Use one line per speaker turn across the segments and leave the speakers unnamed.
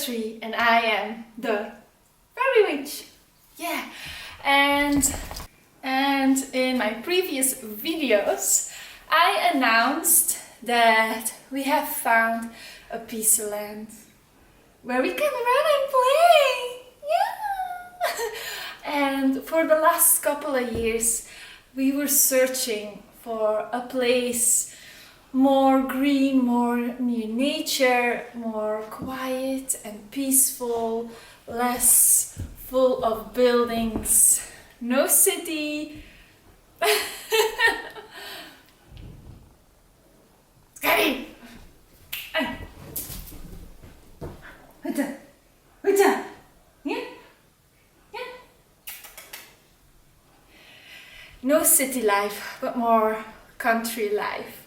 Willowtree and I am the Very Witch. Yeah, and in my previous videos I announced that we have found a piece of land where we can run and play. Yeah. And for the last couple of years we were searching for a place more green, more near nature, more quiet and peaceful, less full of buildings, no city. Scary! No city life, but more country life.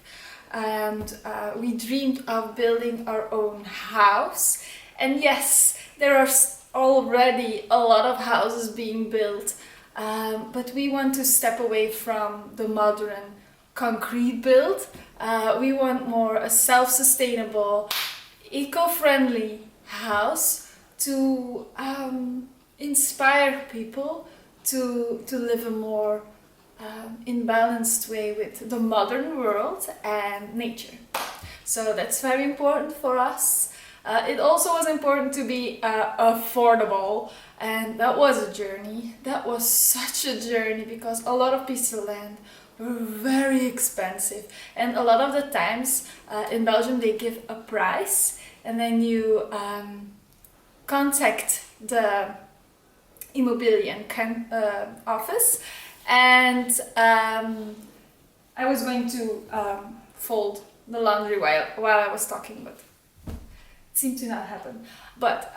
And we dreamed of building our own house. And yes, there are already a lot of houses being built, but we want to step away from the modern concrete build. We want more a self-sustainable, eco-friendly house to inspire people to live a more in balanced way with the modern world and nature. So that's very important for us. It also was important to be affordable, and that was a journey. That was such a journey because a lot of pieces of land were very expensive, and a lot of the times in Belgium they give a price and then you contact the immobilian office. And I was going to fold the laundry while I was talking, but it seemed to not happen. But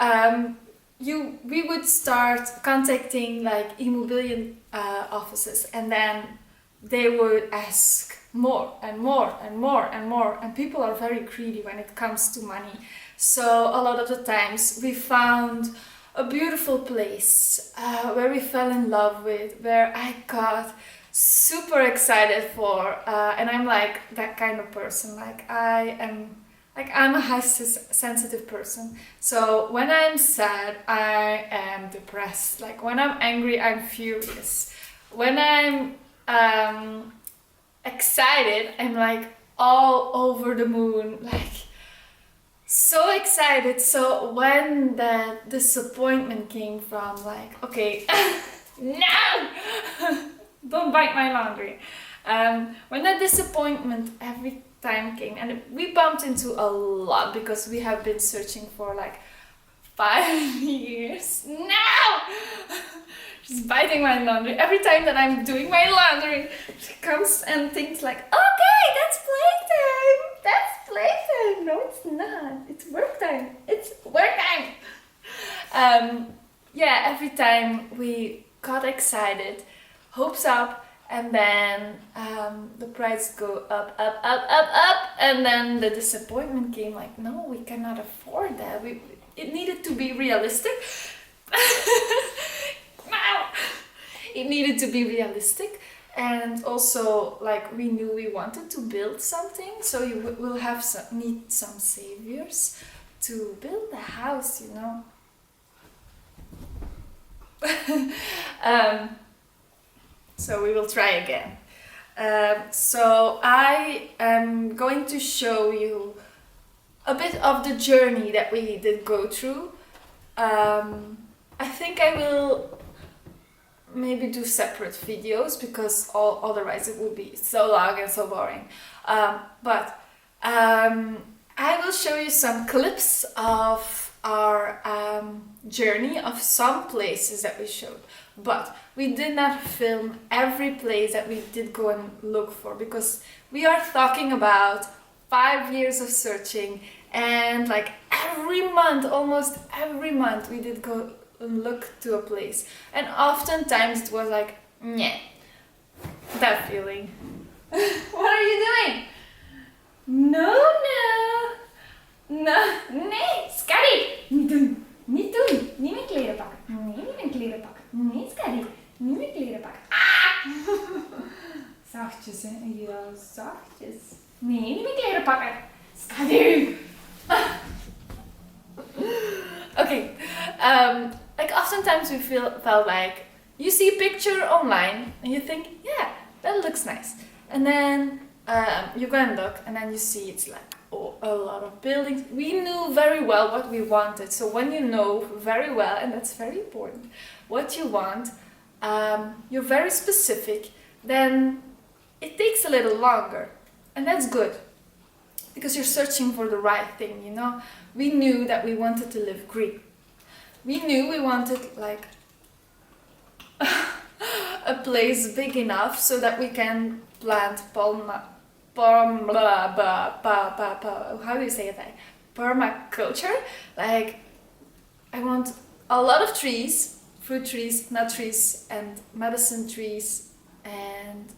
we would start contacting like immobilian offices, and then they would ask more and more and more and more, and people are very greedy when it comes to money. So a lot of the times we found a beautiful place where we fell in love with, where I got super excited for, and I'm like that kind of person. I'm a high sensitive person. So when I'm sad, I am depressed. Like when I'm angry, I'm furious. When I'm excited, I'm like all over the moon, like so excited. So when the disappointment came from like, okay, no, don't bite my laundry. When that disappointment every time came, and we bumped into a lot because we have been searching for like 5 years. No! She's biting my laundry. Every time that I'm doing my laundry, she comes and thinks like, okay, that's playtime. That's playtime. No, it's not. It's work time. It's work time. Yeah, every time we got excited, hopes up, and then the price go up, and then the disappointment came like, no, we cannot afford that. It needed to be realistic. It needed to be realistic, and also like we knew we wanted to build something, so you will need some saviors to build the house, you know. So we will try again. So I am going to show you a bit of the journey that we did go through. I think I will maybe do separate videos because otherwise it would be so long and so boring. But I will show you some clips of our journey of some places that we showed. But we did not film every place that we did go and look for, because we are talking about 5 years of searching, and like every month, almost every month, we did go and look to a place, and oftentimes it was like, yeah, that feeling. What are you doing? No, nee, Scary! Niet doen, niet mijn kleren pakken. Nee, niet mijn kleren pakken. Nee, Scary, niet mijn kleren pakken. Ah! Zachtjes, hè? Ja, zachtjes. Nee, niet mijn kleren pakken. Scary! Like oftentimes we felt like you see a picture online and you think, yeah, that looks nice, and then you go and look, and then you see it's like a lot of buildings. We knew very well what we wanted. So when you know very well, and that's very important, what you want, you're very specific, then it takes a little longer, and that's good because you're searching for the right thing, you know. We knew that we wanted to live green. We knew we wanted like a place big enough so that we can plant how do you say it? Like permaculture. Like I want a lot of trees, fruit trees, nut trees, and medicine trees, and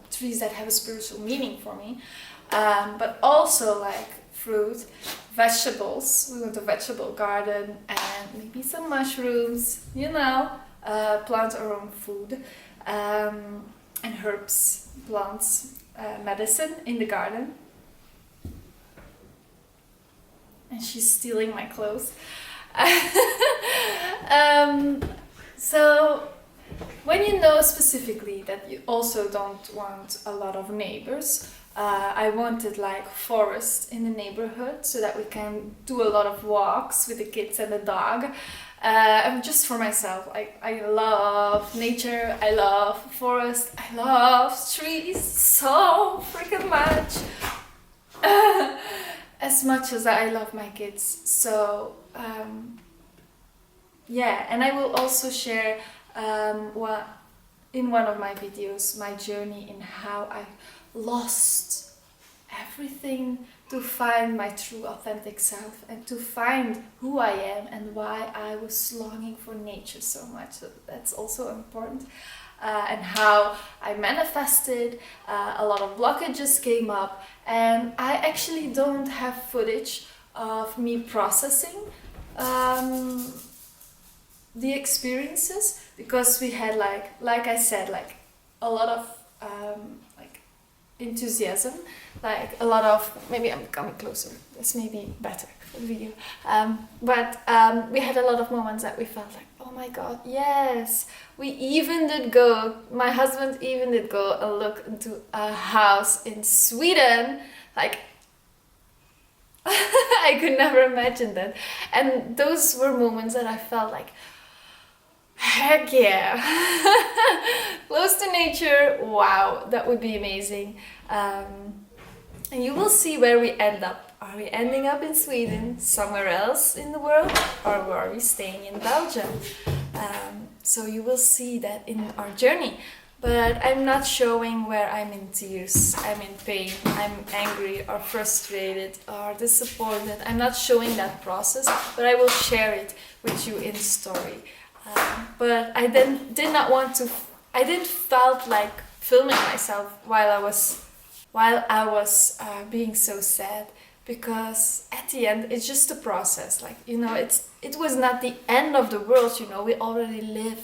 trees that have a spiritual meaning for me. But also like fruit, vegetables. We want a vegetable garden and maybe some mushrooms, you know, plant our own food, and herbs, plants, medicine in the garden. And she's stealing my clothes. So when you know specifically that you also don't want a lot of neighbors, I wanted like forest in the neighborhood so that we can do a lot of walks with the kids and the dog. And just for myself, I love nature, I love forest, I love trees so freaking much. As much as I love my kids. So yeah, and I will also share in one of my videos my journey in how I lost everything to find my true authentic self and to find who I am and why I was longing for nature so much. So that's also important. And how I manifested, a lot of blockages came up, and I actually don't have footage of me processing the experiences, because we had like I said, like a lot of like enthusiasm, like a lot of, maybe I'm coming closer, this may be better for the video, but we had a lot of moments that we felt like, oh my god, yes. We even did go, my husband even did go and look into a house in Sweden, like I could never imagine that. And those were moments that I felt like, heck yeah, close to nature, wow, that would be amazing. And you will see where we end up. Are we ending up in Sweden, somewhere else in the world, or are we staying in Belgium? So you will see that in our journey. But I'm not showing where I'm in tears, I'm in pain, I'm angry or frustrated or disappointed. I'm not showing that process, but I will share it with you in story. But I did not want to, I didn't felt like filming myself while I was being so sad, because at the end it's just a process. Like, you know, it was not the end of the world, you know. We already live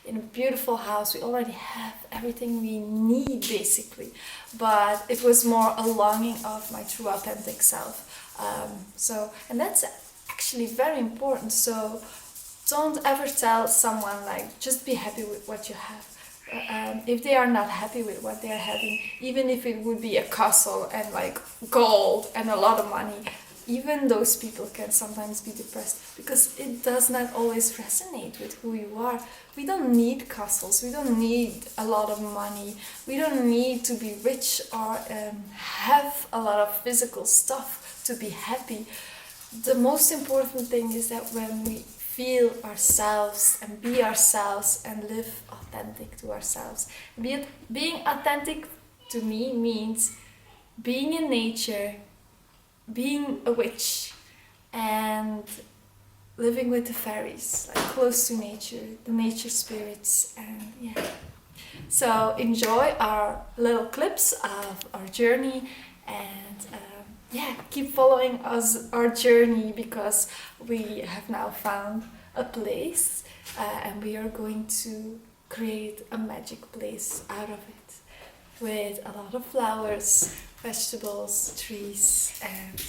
in a beautiful house, we already have everything we need basically, but it was more a longing of my true authentic self. And that's actually very important. So don't ever tell someone like, just be happy with what you have. If they are not happy with what they are having, even if it would be a castle and like gold and a lot of money, even those people can sometimes be depressed, because it does not always resonate with who you are. We don't need castles, we don't need a lot of money, we don't need to be rich or have a lot of physical stuff to be happy. The most important thing is that when we feel ourselves and be ourselves and live authentic to ourselves. Being authentic to me means being in nature, being a witch, and living with the fairies, like close to nature, the nature spirits, and yeah. So enjoy our little clips of our journey, and yeah, keep following our journey, because we have now found a place, and we are going to create a magic place out of it, with a lot of flowers, vegetables, trees, and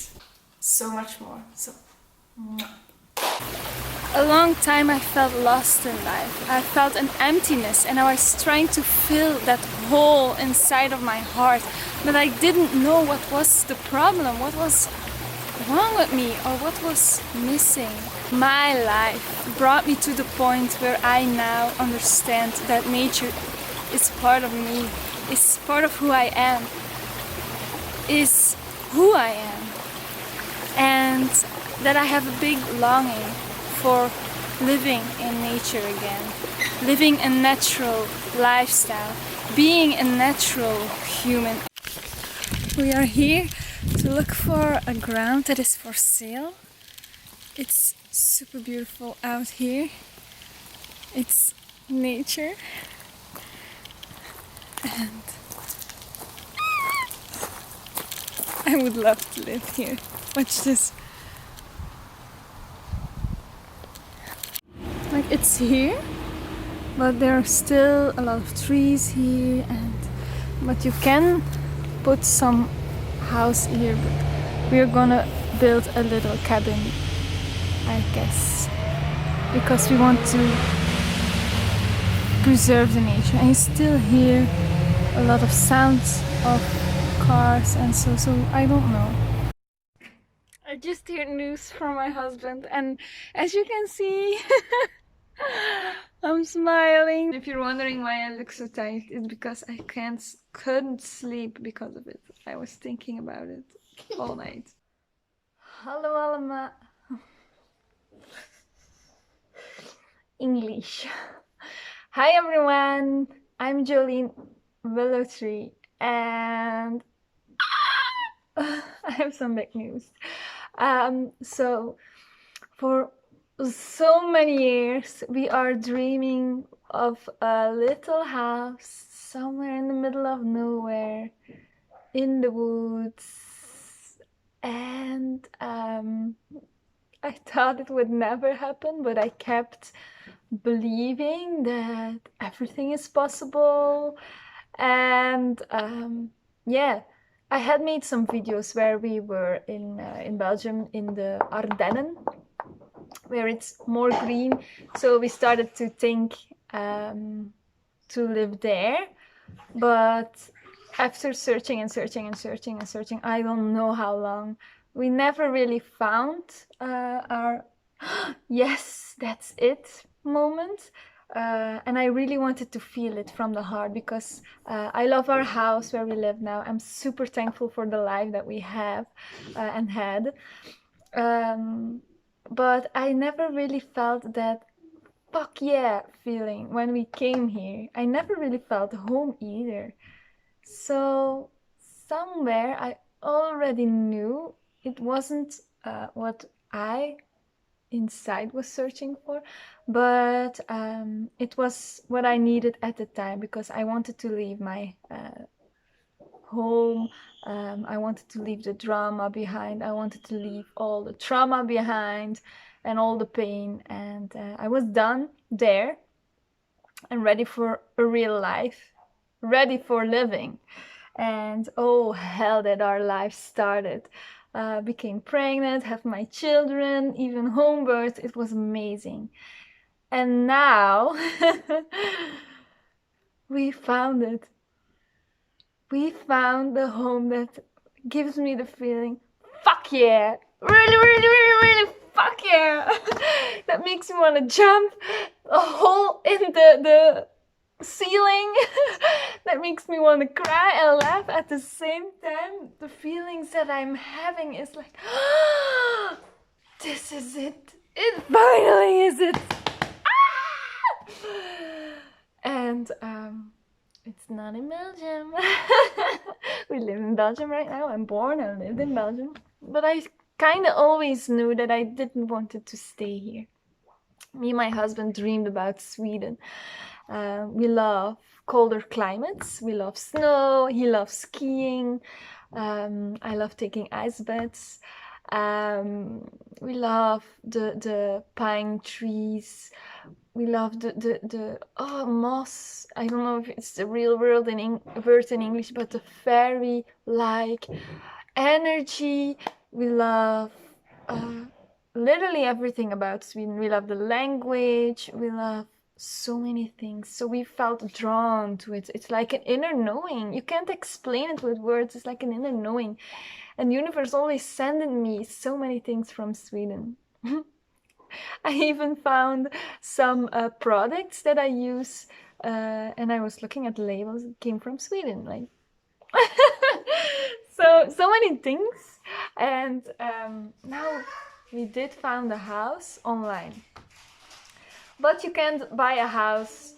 so much more. So, mwah. A long time I felt lost in life. I felt an emptiness and I was trying to fill that hole inside of my heart. But I didn't know what was the problem, what was wrong with me or what was missing. My life brought me to the point where I now understand that nature is part of me, is part of who I am, is who I am. And that I have a big longing for living in nature again, living a natural lifestyle, being a natural human. We are here to look for a ground that is for sale. It's super beautiful out here. It's nature. And I would love to live here. Watch this. Like it's here, but there are still a lot of trees here, but you can put some house here. But we're gonna build a little cabin, I guess, because we want to preserve the nature. And you still hear a lot of sounds of cars and so I don't know. I just heard news from my husband, and as you can see, I'm smiling. If you're wondering why I look so tired, it's because I couldn't sleep because of it. I was thinking about it all night. Hallo allemaal. English. Hi everyone, I'm Jolene Willowtree, and I have some big news. So for so many years we are dreaming of a little house somewhere in the middle of nowhere in the woods, and I thought it would never happen, but I kept believing that everything is possible. And yeah, I had made some videos where we were in Belgium, in the Ardennen, where it's more green. So we started to think to live there. But after searching and searching and searching and searching, I don't know how long, we never really found our yes, that's it moment. And I really wanted to feel it from the heart, because I love our house where we live now. I'm super thankful for the life that we have and had. But I never really felt that fuck yeah feeling when we came here. I never really felt home either. So somewhere I already knew it wasn't what I inside was searching for, but it was what I needed at the time, because I wanted to leave my home. I wanted to leave the drama behind. I wanted to leave all the trauma behind and all the pain, and I was done there and ready for a real life, ready for living. And oh hell, that our life started. Became pregnant, have my children, even home birth. It was amazing. And now we found it. We found the home that gives me the feeling, fuck yeah, really, really, really, really, fuck yeah. That makes me want to jump a hole in the ceiling. That makes me want to cry and laugh at the same time. The feelings that I'm having is like, this is it. It finally is it. And it's not in Belgium. We live in Belgium right now. I'm born and lived in Belgium. But I kind of always knew that I didn't want it to stay here. Me and my husband dreamed about Sweden. We love colder climates. We love snow. He loves skiing. I love taking ice baths. We love the pine trees. We love the moss. I don't know if it's the real word in English, but the fairy-like energy. We love literally everything about Sweden. We love the language, we love so many things. So we felt drawn to it. It's like an inner knowing. You can't explain it with words. It's like an inner knowing. And the universe always sending me so many things from Sweden. I even found some products that I use, and I was looking at the labels. It came from Sweden, like so many things. And now we did found a house online, but you can't buy a house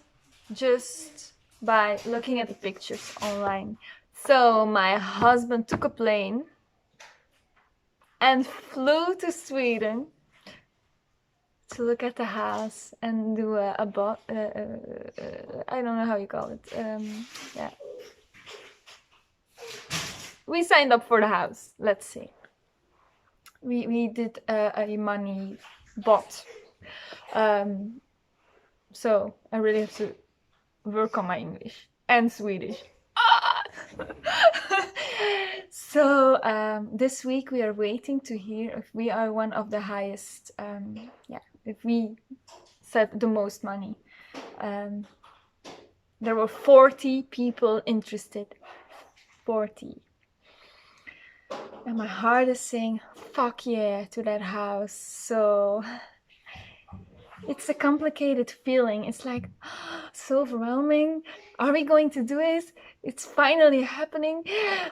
just by looking at the pictures online. So my husband took a plane and flew to Sweden to look at the house and do I don't know how you call it. Yeah. We signed up for the house, let's say. We did a money bot. So I really have to work on my English and Swedish. So this week we are waiting to hear if we are one of the highest, if we set the most money. There were 40 people interested. 40. And my heart is saying, fuck yeah, to that house. So it's a complicated feeling. It's like so overwhelming. Are we going to do it? It's finally happening.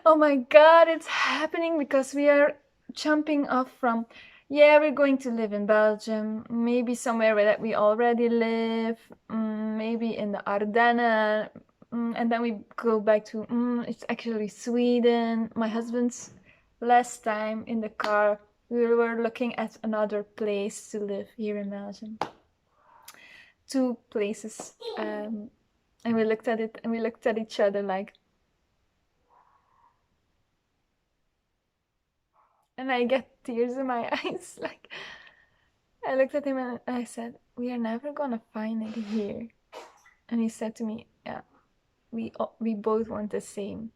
Oh my God, it's happening, because we are jumping off from, yeah, we're going to live in Belgium, maybe somewhere where that we already live, maybe in the Ardennes, and then we go back to, it's actually Sweden. My husband's last time in the car, we were looking at another place to live here in Belgium. 2 places, and we looked at it and we looked at each other like, and I get tears in my eyes. Like, I looked at him and I said, we are never gonna find it here. And he said to me, yeah, we both want the same.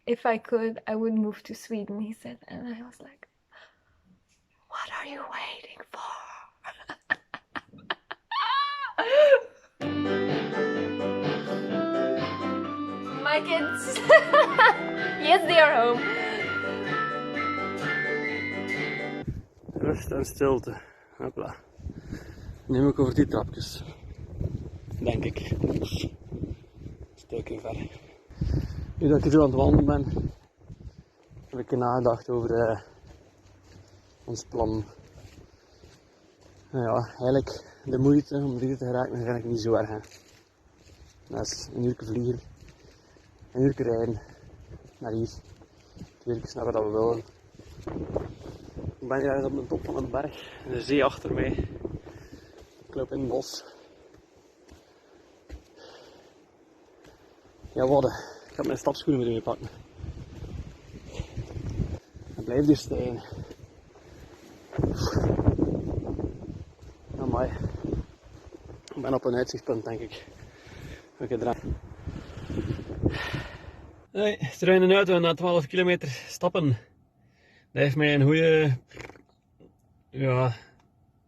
If I could, I would move to Sweden, he said. And I was like, what are you waiting for? My kids. Yes, they are home.
Rust en stilte. Hopla. Nu moet ik over die trapjes. Denk ik. Een stukje ver. Nu dat ik hier zo aan het wandelen ben, heb ik nagedacht over ons plan. Nou ja, eigenlijk de moeite om hier te geraken is eigenlijk niet zo erg. Hè. Dat is een uur vliegen, een uur rijden naar hier. 2 uur snappen dat we willen. Ik ben hier op de top van een berg, de zee achter mij. Ik loop in het bos. Ja, wadden. Ik heb mijn stapschoenen moeten pakken. Ik blijf hier stijgen. Amai. Ik ben op een uitzichtpunt, denk ik. Oké, draai. Hey, terug in de auto na 12 kilometer stappen. Dat heeft mij een goede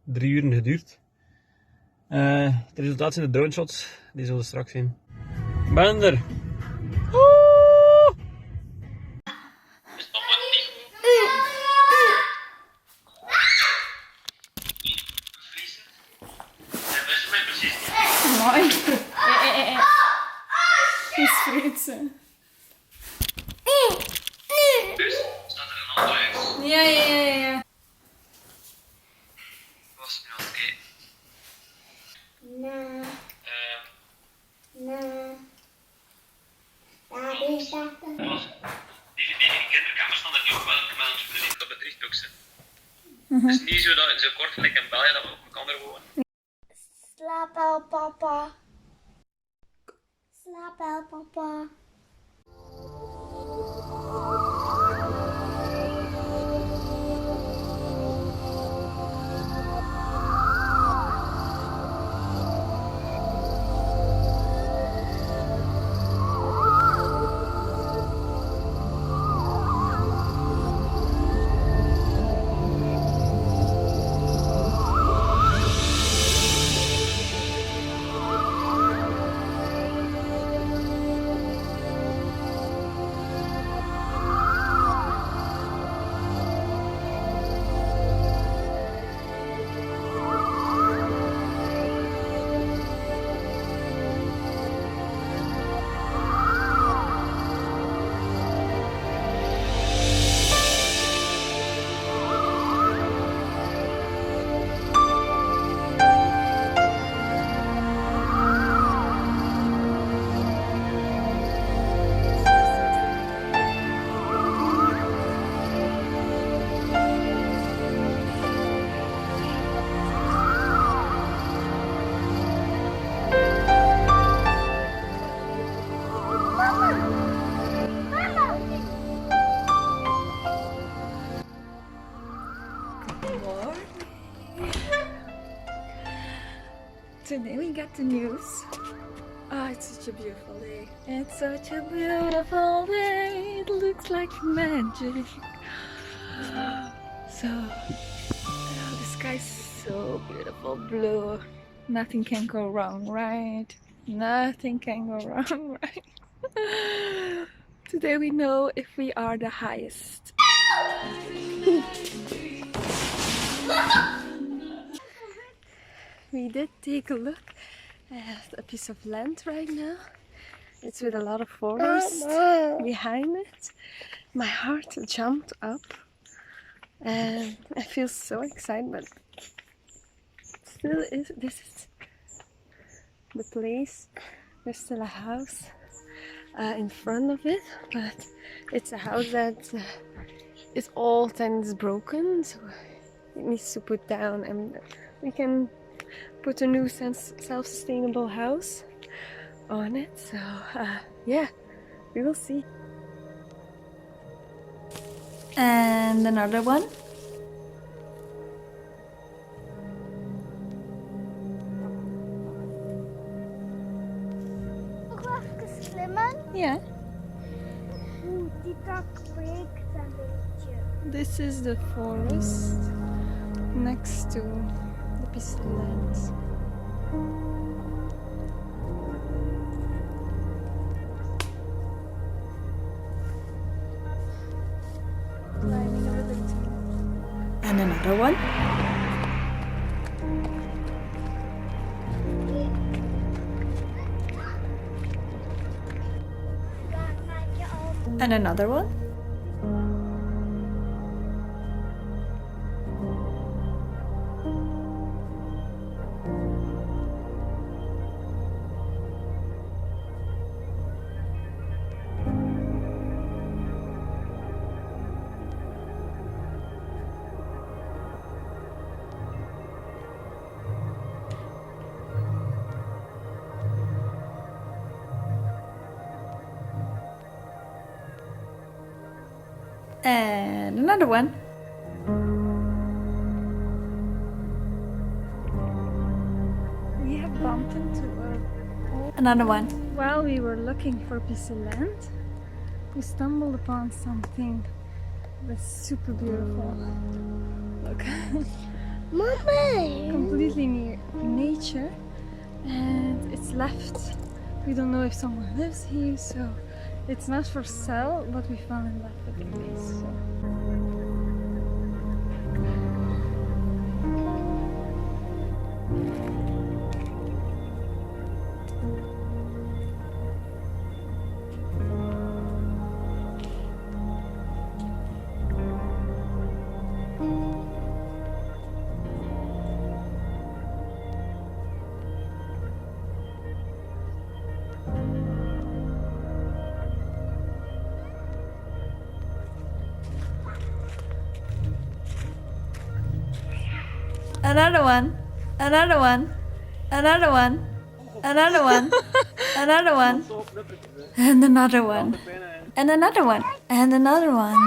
3 uur geduurd. Het resultaat zijn de drone shots, die zullen straks zien. Ik ben er!
Mooi. Die sfrutsen.
Dus, staat er een auto uit?
Ja.
Was nu aan het kijken?
Nee. Daar is dat.
Die kinderkamers staan er niet op, maar ons verdient op het richtboek. Het is niet zo, dat, zo kort gelijk in België dat we op elkaar wonen.
Slaap wel, papa. Slaap wel, papa.
got the news. Oh, it's such a beautiful day. It's such a beautiful day. It looks like magic. So, oh, the sky's so beautiful blue. Nothing can go wrong, right? Nothing can go wrong, right? Today we know if we are the highest. We did take a look at a piece of land right now. It's with a lot of forest behind it. My heart jumped up and I feel so excited, but still this is the place. There's still a house in front of it, but it's a house that is old and is broken, so it needs to put down, and we can put a new self-sustainable house on it. So yeah, we will see. And another one.
Nog even klimmen.
Yeah.
Die tak breekt een beetje.
This is the forest next to the piece of land. Climbing a Willowtree. And another one. And another one. And another one. We have bumped into another one. While we were looking for a piece of land, we stumbled upon something that's super beautiful. Look.
Mommy!
Completely near nature, and it's left. We don't know if someone lives here, so it's not for sale, but we found it left at the place. So. Another one, another one, another one, another one, another one, and another one, and another one, and another one.